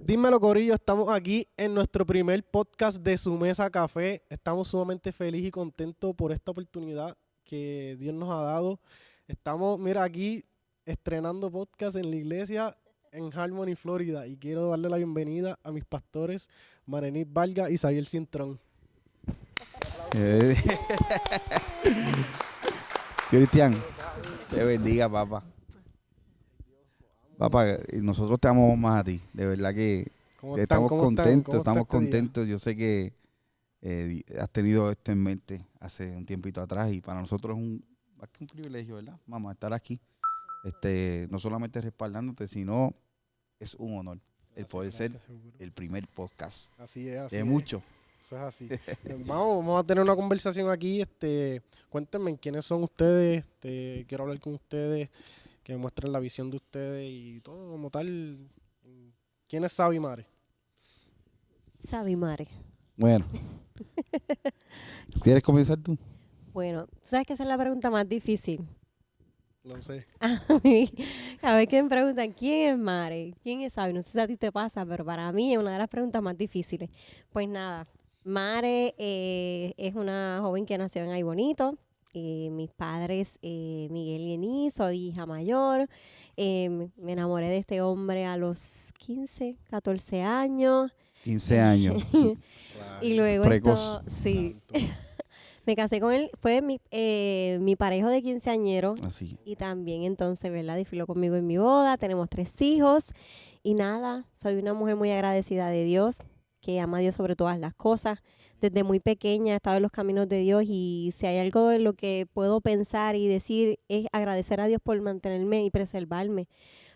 Dímelo, Corillo, estamos aquí en nuestro primer podcast de Su Mesa Café. Estamos sumamente felices y contentos por esta oportunidad que Dios nos ha dado. Estamos, mira, aquí estrenando podcast en la iglesia en Harmony, Florida. Y quiero darle la bienvenida a mis pastores, Marenit Vargas y Xavier Cintrón. Cristian, te bendiga, papá. Papá, y nosotros te amamos más a ti. De verdad que estamos contentos. Yo sé que has tenido esto en mente hace un tiempito atrás y para nosotros es más que un privilegio, ¿verdad? Vamos a estar aquí, no solamente respaldándote, sino es un honor el poder ser el primer podcast. Así es, de muchos. Eso es así. Vamos a tener una conversación aquí. Cuéntenme quiénes son ustedes. Quiero hablar con ustedes, que me muestren la visión de ustedes y todo como tal. ¿Quién es Sabi Mare? Sabi Mare. Bueno. ¿Quieres comenzar tú? Bueno, tú sabes que esa es la pregunta más difícil. No sé. A ver que me preguntan, ¿quién es Mare? ¿Quién es Sabi? No sé si a ti te pasa, pero para mí es una de las preguntas más difíciles. Pues nada, Mare es una joven que nació en Ay Bonito. Mis padres, Miguel y Ení, soy hija mayor. Me enamoré de este hombre a los 15, 14 años. 15 años. Y luego precoz. Sí. Me casé con él, fue mi pareja de quinceañero. Así. Y también entonces, ¿verdad? Desfiló conmigo en mi boda, tenemos 3 hijos. Y nada, soy una mujer muy agradecida de Dios, que ama a Dios sobre todas las cosas. Desde muy pequeña he estado en los caminos de Dios y si hay algo en lo que puedo pensar y decir es agradecer a Dios por mantenerme y preservarme,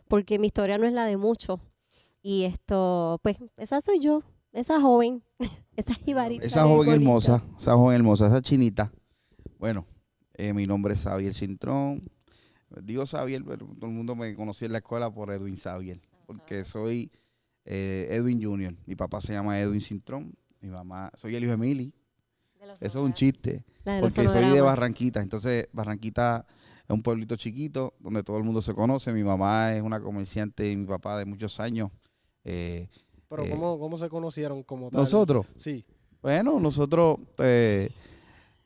porque mi historia no es la de muchos. Y pues esa soy yo, esa joven, esa jibarita. Esa joven hermosa, esa chinita. Bueno, mi nombre es Xavier Cintrón. Digo Xavier, pero todo el mundo me conocía en la escuela por Edwin Xavier, porque soy Edwin Jr. Mi papá se llama Edwin Cintrón. Mi mamá, soy el hijo de Mili. Eso es un chiste, porque soy de Barranquita. Entonces, Barranquita es un pueblito chiquito donde todo el mundo se conoce. Mi mamá es una comerciante y mi papá de muchos años. Pero ¿cómo se conocieron como tal? ¿Nosotros? Sí. Bueno, nosotros,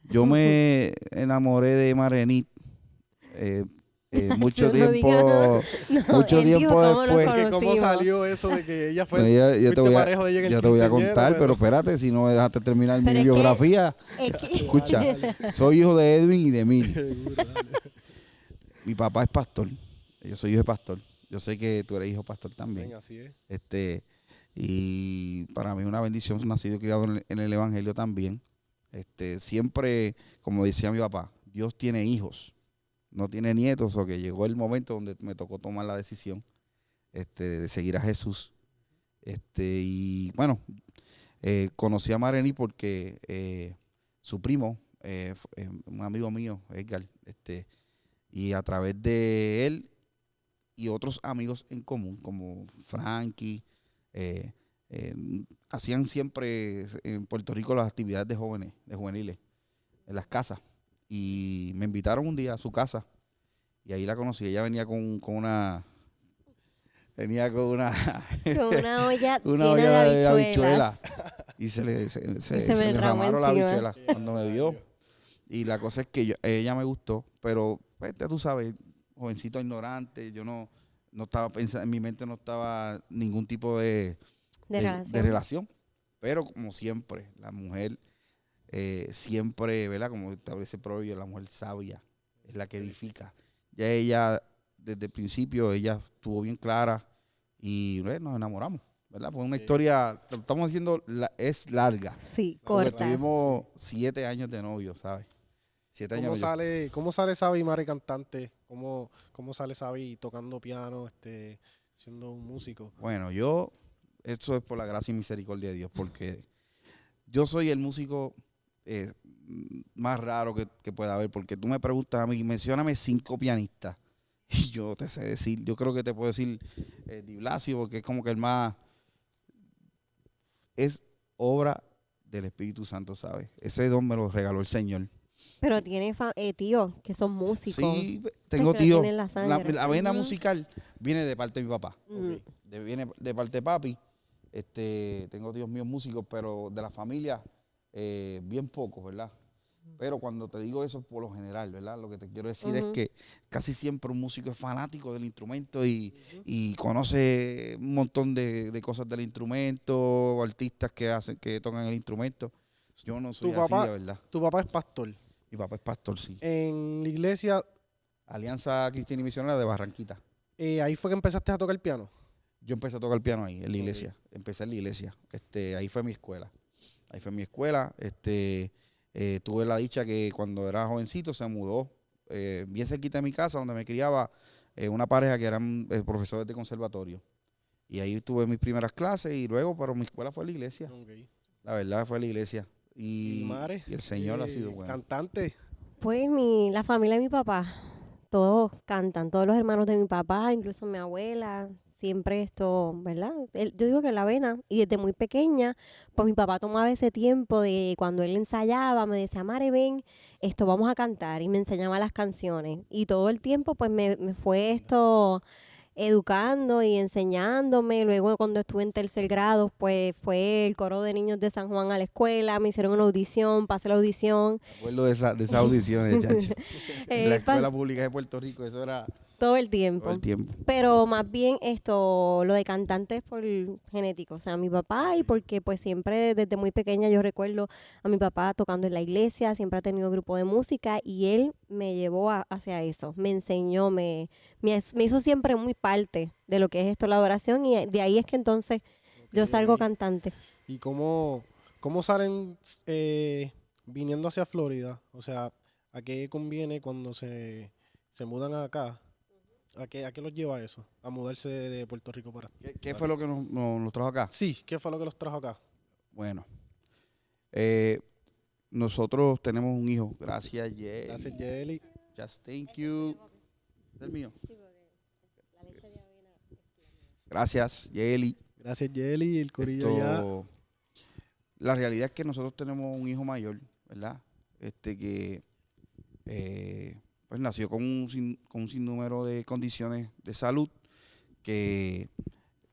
yo me enamoré de Marenit. Mucho tiempo después. ¿Cómo salió eso de que ella fue yo te voy a contar, pero espérate, espérate, si no dejaste terminar mi biografía. Escucha, soy hijo de Edwin y de Mili. Mi papá es pastor, yo soy hijo de pastor. Yo sé que tú eres hijo de pastor también. Bien, así es. Y para mí es una bendición nacido y criado en el evangelio también. Siempre, como decía mi papá, Dios tiene hijos. No tiene nietos, o que llegó el momento donde me tocó tomar la decisión de seguir a Jesús. Y bueno, conocí a Marení porque su primo, un amigo mío, Edgar, y a través de él y otros amigos en común, como Frankie, hacían siempre en Puerto Rico las actividades de jóvenes, de juveniles, en las casas. Y me invitaron un día a su casa y ahí la conocí. Ella venía con una olla olla de habichuelas. Y se le derramaron las habichuelas cuando me vio. Y la cosa es que ella me gustó, pero pues, tú sabes, jovencito ignorante, yo no estaba pensando, en mi mente no estaba ningún tipo de relación. Pero como siempre, la mujer siempre, ¿verdad? Como establece el proverbio, la mujer sabia es la que edifica. Ya ella, desde el principio, ella estuvo bien clara y nos enamoramos, ¿verdad? Fue una historia, estamos diciendo, es larga. Sí, corta. Tuvimos 7 años de novio, ¿sabes? 7 años. ¿Cómo sale Sabi Mare cantante? ¿Cómo sale Sabi tocando piano, siendo un músico? Bueno, eso es por la gracia y misericordia de Dios, porque yo soy el músico más raro que pueda haber, porque tú me preguntas a mí, mencióname 5 pianistas, y yo te sé decir, yo creo que te puedo decir Di Blasio, porque es como que el más, es obra del Espíritu Santo, ¿sabes? Ese don me lo regaló el Señor. Pero tiene tíos que son músicos. Sí, tengo tíos. La vena musical viene de parte de mi papá. Okay. Viene de parte de papi. Tengo tíos míos músicos, pero de la familia, bien pocos, ¿verdad? Pero cuando te digo eso, por lo general, ¿verdad? Lo que te quiero decir es que casi siempre un músico es fanático del instrumento y conoce un montón de cosas del instrumento, artistas que tocan el instrumento. Yo no soy así, de verdad. Tu papá es pastor. Mi papá es pastor, sí. En la iglesia. Alianza Cristiana y Misionera de Barranquita. Ahí fue que empezaste a tocar el piano. Yo empecé a tocar el piano ahí, en la iglesia. Empecé en la iglesia. Ahí fue mi escuela. Tuve la dicha que cuando era jovencito se mudó bien cerquita de mi casa, donde me criaba una pareja que eran profesores de conservatorio. Y ahí tuve mis primeras clases y luego, pero mi escuela fue la iglesia. Okay. La verdad fue la iglesia. Y el Señor ha sido bueno. ¿Cantante? Pues la familia de mi papá, todos cantan, todos los hermanos de mi papá, incluso mi abuela. Siempre esto, ¿verdad? Yo digo que la vena, y desde muy pequeña, pues mi papá tomaba ese tiempo de cuando él ensayaba, me decía, Mare, ven, vamos a cantar, y me enseñaba las canciones. Y todo el tiempo, pues me fue educando y enseñándome. Luego, cuando estuve en tercer grado, pues fue el coro de niños de San Juan a la escuela, me hicieron una audición, pasé la audición. Me acuerdo de esas audiciones, chacho. En la escuela pública de Puerto Rico, eso era... Todo el tiempo. Pero más bien lo de cantante es por genético. O sea, mi papá, y porque pues siempre desde muy pequeña yo recuerdo a mi papá tocando en la iglesia, siempre ha tenido grupo de música y él me llevó hacia eso. Me enseñó, me hizo siempre muy parte de lo que es la adoración y de ahí es que entonces yo salgo cantante. ¿Y cómo salen viniendo hacia Florida? O sea, ¿a qué conviene cuando se mudan acá? ¿A qué los lleva eso? A mudarse de Puerto Rico para... ¿Qué fue lo que nos trajo acá? Sí, ¿qué fue lo que los trajo acá? Bueno, nosotros tenemos un hijo. Gracias, Yeli. Gracias, Yeli. Just thank you. ¿Es el mío? Sí, porque la leche de avena. Gracias, Yeli. Gracias, Yeli. El corillo ya. La realidad es que nosotros tenemos un hijo mayor, ¿verdad? Que... pues nació con un sinnúmero de condiciones de salud que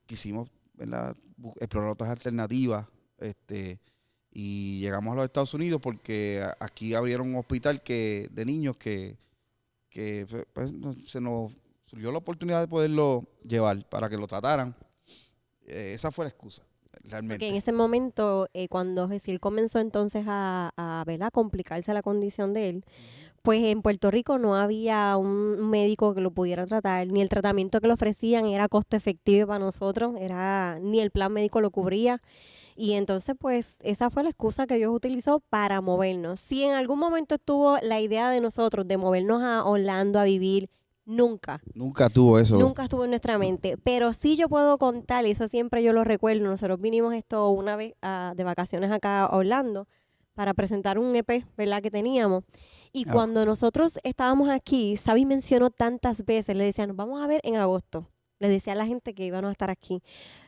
quisimos, ¿verdad?, explorar otras alternativas y llegamos a los Estados Unidos porque aquí abrieron un hospital de niños que pues, se nos surgió la oportunidad de poderlo llevar para que lo trataran. Esa fue la excusa. Realmente. Porque en ese momento, cuando Gesiel comenzó entonces a complicarse la condición de él, pues en Puerto Rico no había un médico que lo pudiera tratar, ni el tratamiento que le ofrecían era costo efectivo para nosotros, ni el plan médico lo cubría. Y entonces, pues, esa fue la excusa que Dios utilizó para movernos. Si en algún momento estuvo la idea de nosotros de movernos a Orlando a vivir, nunca. Nunca tuvo eso. Nunca estuvo en nuestra mente. Pero sí yo puedo contar, y eso siempre yo lo recuerdo, nosotros vinimos una vez de vacaciones acá a Orlando para presentar un EP, ¿verdad?, que teníamos. Y cuando nosotros estábamos aquí, Sabi mencionó tantas veces, le decían, nos vamos a ver en agosto. Le decía a la gente que íbamos a estar aquí.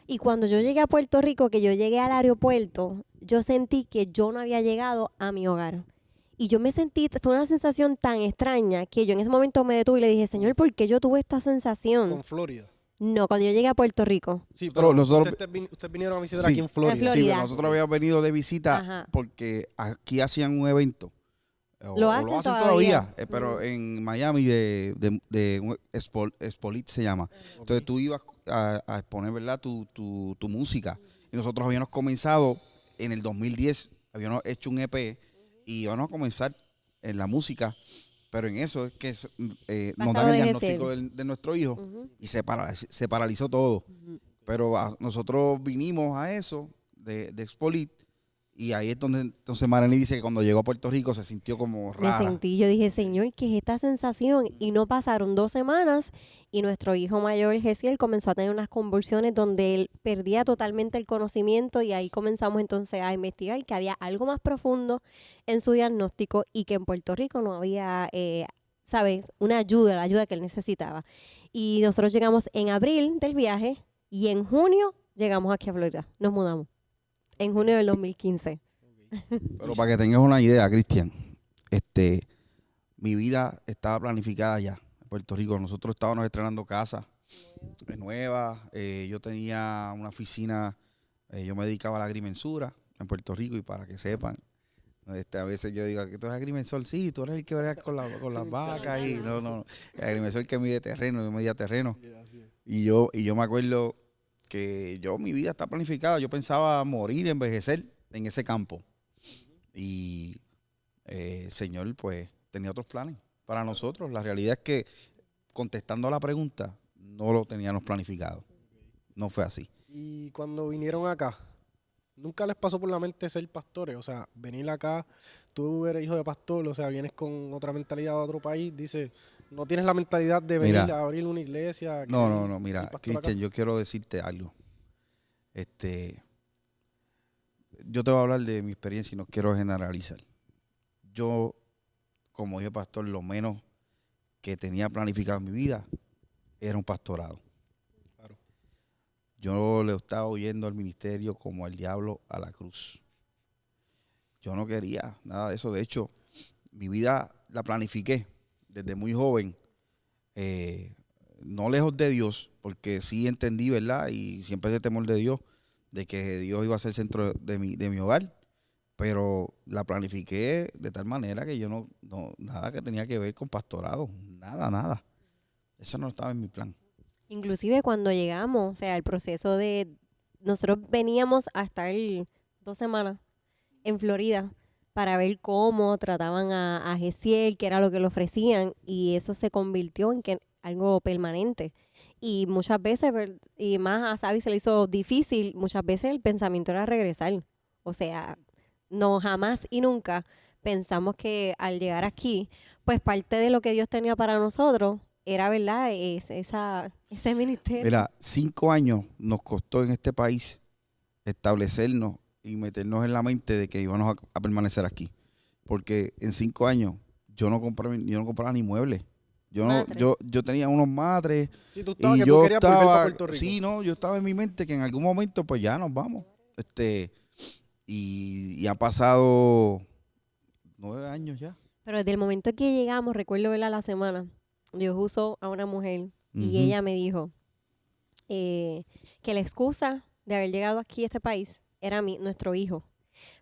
Y cuando yo llegué a Puerto Rico, que yo llegué al aeropuerto, yo sentí que yo no había llegado a mi hogar. Y yo me sentí, fue una sensación tan extraña que yo en ese momento me detuve y le dije, Señor, ¿por qué yo tuve esta sensación? ¿Con Florida? No, cuando yo llegué a Puerto Rico. Sí, pero ustedes vinieron a visitar aquí en Florida. Sí, pero nosotros habíamos venido de visita porque aquí hacían un evento. Lo hacen todavía. Pero en Miami de Expolit se llama. Entonces tú ibas a exponer, ¿verdad?, tu música. Y nosotros habíamos comenzado en el 2010, habíamos hecho un EP y íbamos a comenzar en la música, pero en eso es que nos dan el diagnóstico de nuestro hijo y se paralizó todo. Pero nosotros vinimos a eso de Expolit. Y ahí es donde entonces Marlene dice que cuando llegó a Puerto Rico se sintió como rara. Yo dije, Señor, ¿qué es esta sensación? Y no pasaron 2 semanas y nuestro hijo mayor, Gesiel, comenzó a tener unas convulsiones donde él perdía totalmente el conocimiento y ahí comenzamos entonces a investigar que había algo más profundo en su diagnóstico y que en Puerto Rico no había, ¿sabes?, la ayuda que él necesitaba. Y nosotros llegamos en abril del viaje y en junio llegamos aquí a Florida, nos mudamos. En junio del 2015. Pero para que tengas una idea, Cristian, mi vida estaba planificada ya en Puerto Rico. Nosotros estábamos estrenando casa nueva. Yo tenía una oficina Yo me dedicaba a la agrimensura en Puerto Rico, y para que sepan, a veces yo digo que tú eres agrimensor. Sí, tú eres el que verás con las vacas. Y no, el agrimensor que mide terreno, yo medía terreno. Y yo me acuerdo que mi vida está planificada. Yo pensaba morir, envejecer en ese campo. Y el Señor, pues, tenía otros planes para nosotros. La realidad es que, contestando a la pregunta, no lo teníamos planificado. No fue así. Y cuando vinieron acá, ¿nunca les pasó por la mente ser pastores? O sea, venir acá, tú eres hijo de pastor, o sea, vienes con otra mentalidad de otro país, dices, no tienes la mentalidad de venir a abrir una iglesia. No, mira, Cristian, yo quiero decirte algo. Yo te voy a hablar de mi experiencia y no quiero generalizar. Yo, como hijo de pastor, lo menos que tenía planificado en mi vida era un pastorado. Claro. Yo le estaba huyendo al ministerio como el diablo a la cruz. Yo no quería nada de eso. De hecho, mi vida la planifiqué desde muy joven, no lejos de Dios, porque sí entendí, ¿verdad? Y siempre ese temor de Dios, de que Dios iba a ser el centro de mi hogar. Pero la planifiqué de tal manera que yo no nada que tenía que ver con pastorado, nada. Eso no estaba en mi plan. Inclusive cuando llegamos, o sea, el proceso de... Nosotros veníamos a estar 2 semanas en Florida para ver cómo trataban a Gesiel, qué era lo que le ofrecían, y eso se convirtió en algo permanente. Y muchas veces, y más a Sabi se le hizo difícil, muchas veces el pensamiento era regresar. O sea, no, jamás y nunca pensamos que al llegar aquí, pues parte de lo que Dios tenía para nosotros era, ¿verdad?, ese ministerio. Mira, 5 años nos costó en este país establecernos y meternos en la mente de que íbamos a permanecer aquí. Porque en 5 años yo no compraba ni muebles. Yo tenía unos matres. Sí, tú estabas que tú querías volver para Puerto Rico. Sí, no, yo estaba en mi mente que en algún momento pues ya nos vamos. Y ha pasado 9 años ya. Pero desde el momento que llegamos, recuerdo verla la semana, Dios usó a una mujer y ella me dijo que la excusa de haber llegado aquí a este país era nuestro hijo,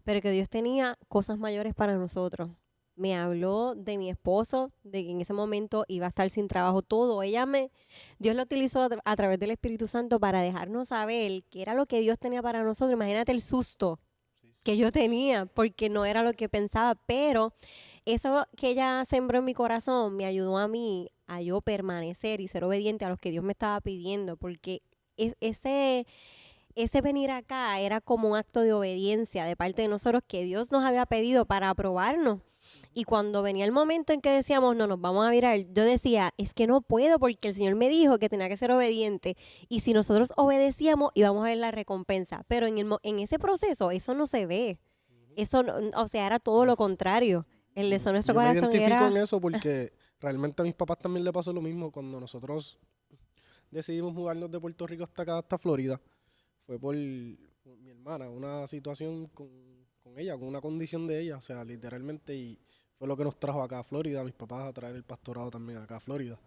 pero que Dios tenía cosas mayores para nosotros. Me habló de mi esposo, de que en ese momento iba a estar sin trabajo, todo. Dios lo utilizó a través del Espíritu Santo para dejarnos saber qué era lo que Dios tenía para nosotros. Imagínate el susto que yo tenía, porque no era lo que pensaba, pero eso que ella sembró en mi corazón me ayudó a mí a yo permanecer y ser obediente a lo que Dios me estaba pidiendo, porque ese venir acá era como un acto de obediencia de parte de nosotros que Dios nos había pedido para aprobarnos. Y cuando venía el momento en que decíamos, no, nos vamos a virar, yo decía, es que no puedo porque el Señor me dijo que tenía que ser obediente. Y si nosotros obedecíamos, íbamos a ver la recompensa. Pero en ese proceso, eso no se ve. Eso, o sea, era todo lo contrario. El deseo de nuestro corazón era... Yo me identifico en eso porque realmente a mis papás también le pasó lo mismo cuando nosotros decidimos mudarnos de Puerto Rico hasta acá, hasta Florida. Fue por mi hermana, una situación con ella, con una condición de ella, o sea, literalmente, y fue lo que nos trajo acá a Florida, mis papás a traer el pastorado también acá a Florida.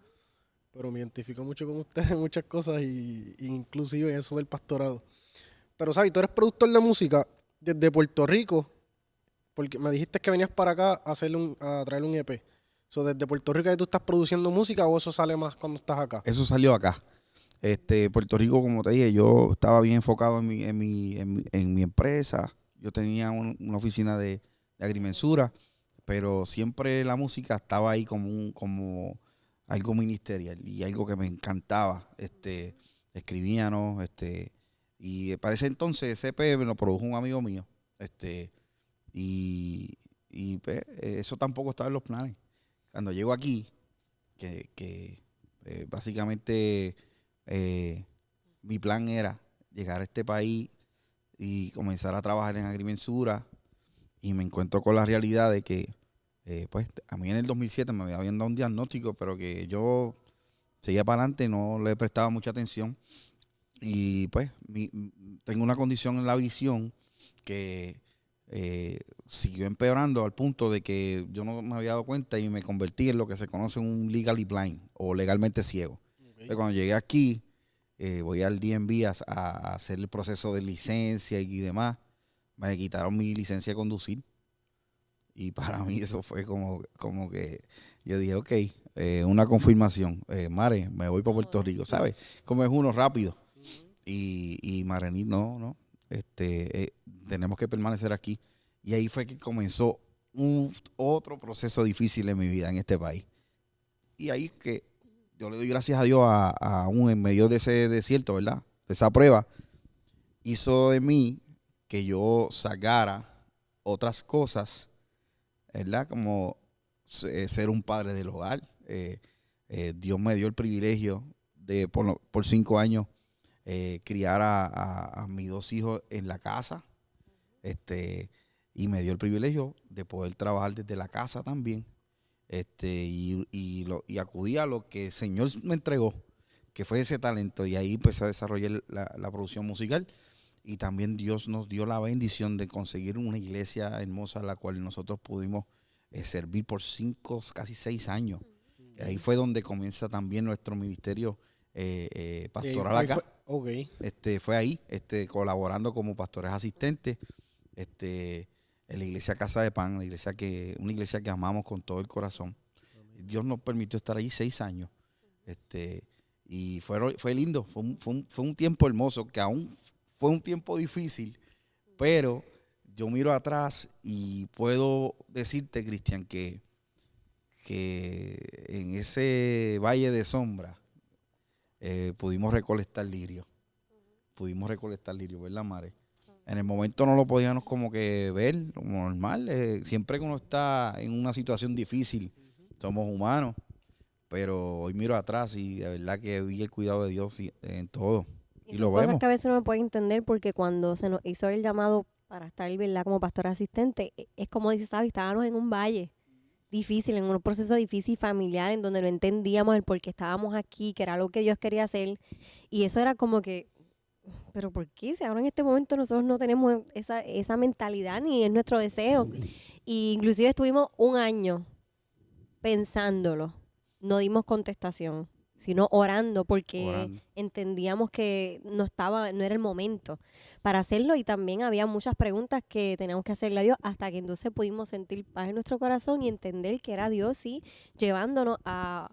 Pero me identifico mucho con ustedes en muchas cosas, y inclusive en eso del pastorado. Pero, ¿sabes? Tú eres productor de música desde Puerto Rico, porque me dijiste que venías para acá a traer un EP. So, ¿desde Puerto Rico tú estás produciendo música o eso sale más cuando estás acá? Eso salió acá. Puerto Rico, como te dije, yo estaba bien enfocado en mi empresa. Yo tenía una oficina de agrimensura, pero siempre la música estaba ahí como algo ministerial y algo que me encantaba. Escribíamos, y para ese entonces ese EP me lo produjo un amigo mío. Y pues, eso tampoco estaba en los planes. Cuando llego aquí, que básicamente mi plan era llegar a este país y comenzar a trabajar en agrimensura, y me encuentro con la realidad de que pues a mí en el 2007 me habían dado un diagnóstico, pero que yo seguía para adelante, no le prestaba mucha atención, y pues tengo una condición en la visión que siguió empeorando al punto de que yo no me había dado cuenta y me convertí en lo que se conoce un legally blind o legalmente ciego. Okay. Cuando llegué aquí, voy al DMV a hacer el proceso de licencia y demás. Me quitaron mi licencia de conducir. Y para mí eso fue como que yo dije, ok, una confirmación. Mare, me voy para Puerto Rico, ¿sabes? Como es uno rápido. Y Marení, no. Tenemos que permanecer aquí. Y ahí fue que comenzó otro proceso difícil en mi vida en este país. Y ahí es que yo le doy gracias a Dios aún en medio de ese desierto, ¿verdad? De esa prueba, hizo de mí que yo sacara otras cosas, ¿verdad? Como ser un padre del hogar. Dios me dio el privilegio de por 5 años criar a mis 2 hijos en la casa. Y me dio el privilegio de poder trabajar desde la casa también. Y acudí a lo que el Señor me entregó, que fue ese talento. Y ahí empecé a desarrollar la producción musical. Y también Dios nos dio la bendición de conseguir una iglesia hermosa, la cual nosotros pudimos servir por 5, casi 6 años. Ahí fue donde comienza también nuestro ministerio pastoral acá. Fue ahí, colaborando como pastores asistentes, en la iglesia Casa de Pan, una iglesia que amamos con todo el corazón. Dios nos permitió estar ahí 6 años. Y fue lindo, fue un tiempo hermoso, que aún fue un tiempo difícil, pero yo miro atrás y puedo decirte, Cristian, que en ese valle de sombra pudimos recolectar lirio. ¿Verdad, Mare? En el momento no lo podíamos como que ver como normal. Siempre que uno está en una situación difícil, somos humanos. Pero hoy miro atrás y de verdad que vi el cuidado de Dios en todo. Y lo vemos. Cosas que a veces no me puede entender, porque cuando se nos hizo el llamado para estar, ¿verdad?, como pastor asistente, es como dice, ¿sabes? Estábamos en un valle difícil, en un proceso difícil familiar, en donde no entendíamos el por qué estábamos aquí, que era lo que Dios quería hacer. Y eso era como que, ¿pero por qué? Si ahora en este momento nosotros no tenemos esa mentalidad ni es nuestro deseo. Y inclusive estuvimos 1 año pensándolo. No dimos contestación, sino orando, porque entendíamos que no era el momento para hacerlo, y también había muchas preguntas que teníamos que hacerle a Dios, hasta que entonces pudimos sentir paz en nuestro corazón y entender que era Dios, sí, llevándonos a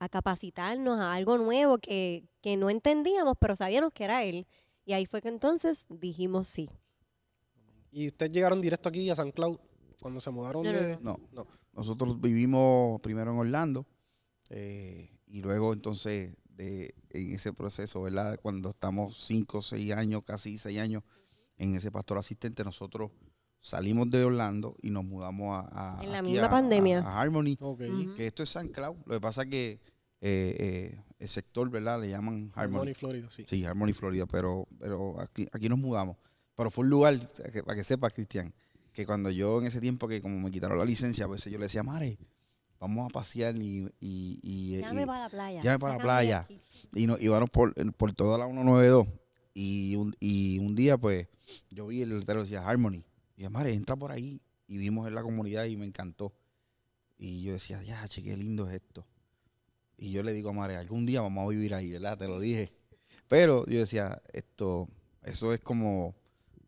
capacitarnos a algo nuevo que no entendíamos, pero sabíamos que era Él. Y ahí fue que entonces dijimos sí. ¿Y ustedes llegaron directo aquí a San Cloud cuando se mudaron? No. Nosotros vivimos primero en Orlando y luego entonces en ese proceso, ¿verdad? Cuando estamos 5, 6 años, casi 6 años en ese pastor asistente, nosotros salimos de Orlando y nos mudamos en la misma pandemia a Harmony, que esto es San Cloud. Lo que pasa es que el sector, ¿verdad?, le llaman Harmony, Florida, sí. Sí, Harmony, Florida, pero aquí nos mudamos. Pero fue un lugar, para que sepas, Cristian, que cuando yo en ese tiempo que como me quitaron la licencia, a veces yo le decía, Mare, vamos a pasear Llámame para la playa. Llámame para la playa. Y íbamos por toda la 192. Y un día, pues, yo vi el letrero que decía Harmony. Y dije, Mare, entra por ahí. Y vimos en la comunidad y me encantó. Y yo decía, ya, che, qué lindo es esto. Y yo le digo a Mare, algún día vamos a vivir ahí, ¿verdad? Te lo dije. Pero yo decía, eso es como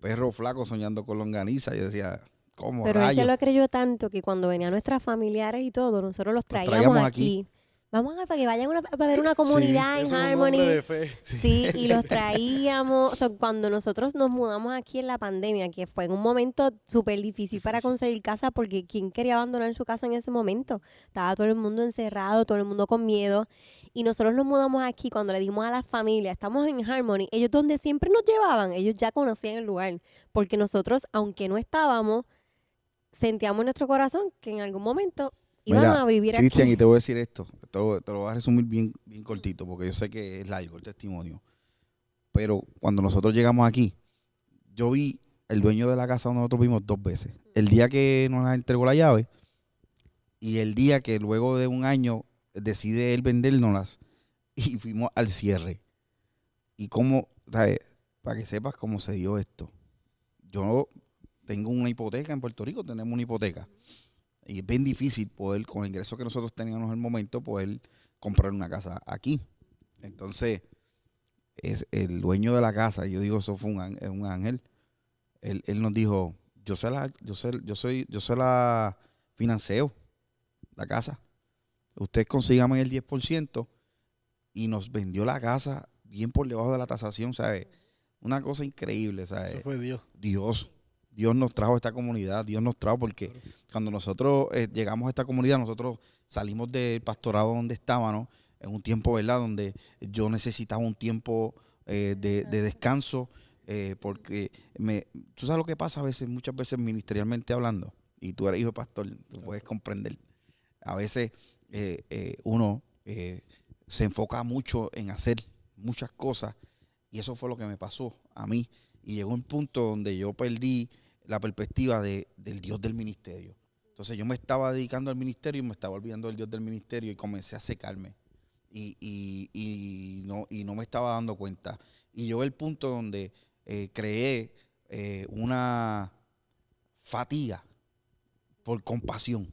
perro flaco soñando con longaniza. Yo decía, ¿cómo Pero rayos? él se lo creyó tanto que cuando venían nuestras familiares y todo, nosotros los traíamos aquí. Vamos para que vayan a ver una comunidad en Harmony. De fe. Sí, y los traíamos. O sea, cuando nosotros nos mudamos aquí en la pandemia, que fue en un momento súper difícil para conseguir casa, porque ¿quién quería abandonar su casa en ese momento? Estaba todo el mundo encerrado, todo el mundo con miedo. Y nosotros nos mudamos aquí cuando le dijimos a la familia, estamos en Harmony. Ellos donde siempre nos llevaban, ellos ya conocían el lugar. Porque nosotros, aunque no estábamos, sentíamos en nuestro corazón que en algún momento iban a vivir aquí. Cristian, y te voy a decir esto, te lo voy a resumir bien cortito, porque yo sé que es largo el testimonio. Pero cuando nosotros llegamos aquí, yo vi el dueño de la casa donde nosotros vimos 2 veces. El día que nos entregó la llave y el día que luego de 1 año decide él vendérnoslas y fuimos al cierre. Y cómo, ¿sabes? Para que sepas cómo se dio esto. Yo tengo una hipoteca en Puerto Rico, tenemos una hipoteca. Y es bien difícil poder, con el ingreso que nosotros teníamos en el momento, poder comprar una casa aquí. Entonces, es el dueño de la casa, yo digo, eso fue un ángel. Él nos dijo, yo se la financeo, la casa. Ustedes consíganme el 10% y nos vendió la casa bien por debajo de la tasación, ¿sabes? Una cosa increíble, ¿sabes? Eso fue Dios. Dios nos trajo a esta comunidad, Dios nos trajo porque cuando nosotros llegamos a esta comunidad, nosotros salimos del pastorado donde estábamos, en un tiempo, ¿verdad?, donde yo necesitaba un tiempo de descanso, porque tú sabes lo que pasa a veces, muchas veces ministerialmente hablando, y tú eres hijo de pastor, tú puedes comprender. A veces uno se enfoca mucho en hacer muchas cosas, y eso fue lo que me pasó a mí. Y llegó un punto donde yo perdí la perspectiva del Dios del ministerio. Entonces yo me estaba dedicando al ministerio y me estaba olvidando del Dios del ministerio y comencé a secarme. Y no me estaba dando cuenta. Y llegó el punto donde creé una fatiga por compasión.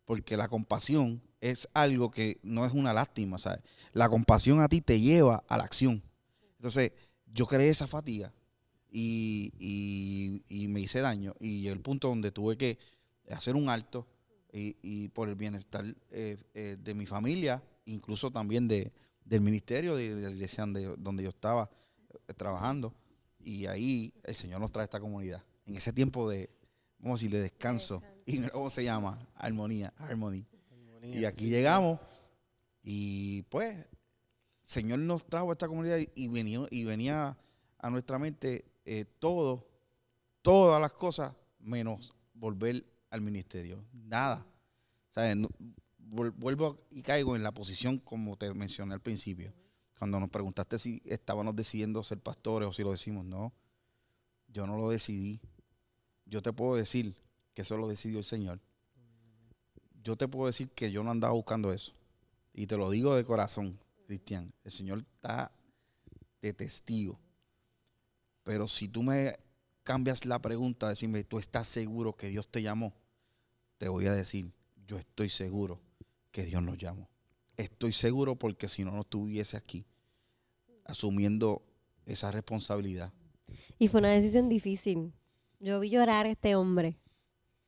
Porque la compasión es algo que no es una lástima, ¿sabes? La compasión a ti te lleva a la acción. Entonces, yo creé esa fatiga y me hice daño. Y llegó el punto donde tuve que hacer un alto y por el bienestar de mi familia, incluso también del ministerio, de la iglesia donde yo estaba trabajando. Y ahí el Señor nos trae esta comunidad. En ese tiempo de, vamos a decir, de descanso. Y ¿cómo se llama? Harmony. Y aquí llegamos y pues el Señor nos trajo a esta comunidad y venía a nuestra mente todas las cosas menos volver al ministerio. Nada. ¿Sabes? Vuelvo y caigo en la posición como te mencioné al principio. Cuando nos preguntaste si estábamos decidiendo ser pastores o si lo decimos, no. Yo no lo decidí. Yo te puedo decir que eso lo decidió el Señor. Yo te puedo decir que yo no andaba buscando eso. Y te lo digo de corazón, Cristian. El Señor está de testigo. Pero si tú me cambias la pregunta, decirme, ¿tú estás seguro que Dios te llamó? Te voy a decir, yo estoy seguro que Dios nos llamó. Estoy seguro porque si no, no estuviese aquí asumiendo esa responsabilidad. Y fue una decisión difícil. Yo vi llorar a este hombre.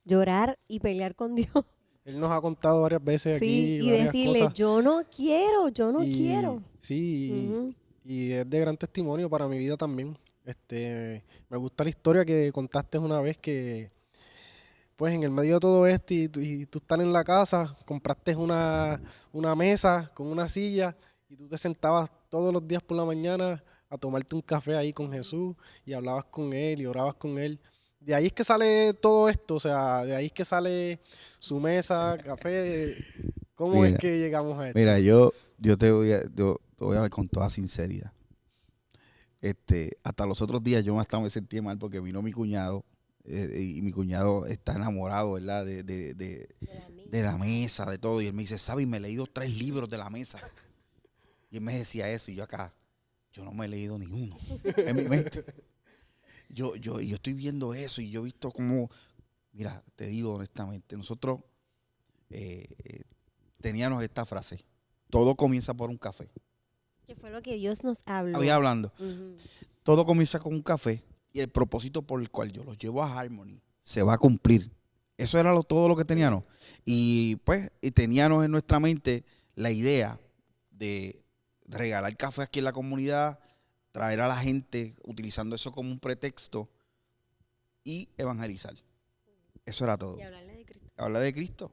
Llorar y pelear con Dios. Él nos ha contado varias veces aquí. Y decirle, cosas. yo no quiero. Sí, y es de gran testimonio para mi vida también. Me gusta la historia que contaste una vez que, pues en el medio de todo esto y tú estás en la casa, compraste una mesa con una silla y tú te sentabas todos los días por la mañana a tomarte un café ahí con Jesús y hablabas con Él y orabas con Él. De ahí es que sale todo esto, o sea, de ahí es que sale su mesa, café. ¿Cómo es que llegamos a esto? Mira, yo te voy a hablar con toda sinceridad. Hasta los otros días yo me sentía mal porque vino mi cuñado y mi cuñado está enamorado, ¿verdad? De la mesa, de todo. Y él me dice, ¿sabes? Me he leído 3 libros de la mesa. Y él me decía eso y yo acá, yo no me he leído ni uno en mi mente. Yo estoy viendo eso y yo he visto cómo, mira, te digo honestamente, nosotros teníamos esta frase, todo comienza por un café. Que fue lo que Dios nos habló. Había hablando. Todo comienza con un café y el propósito por el cual yo los llevo a Harmony se va a cumplir. Eso era todo lo que teníamos. Y pues teníamos en nuestra mente la idea de regalar café aquí en la comunidad, traer a la gente utilizando eso como un pretexto y evangelizar. Eso era todo. Y hablarle de Cristo. Hablar de Cristo.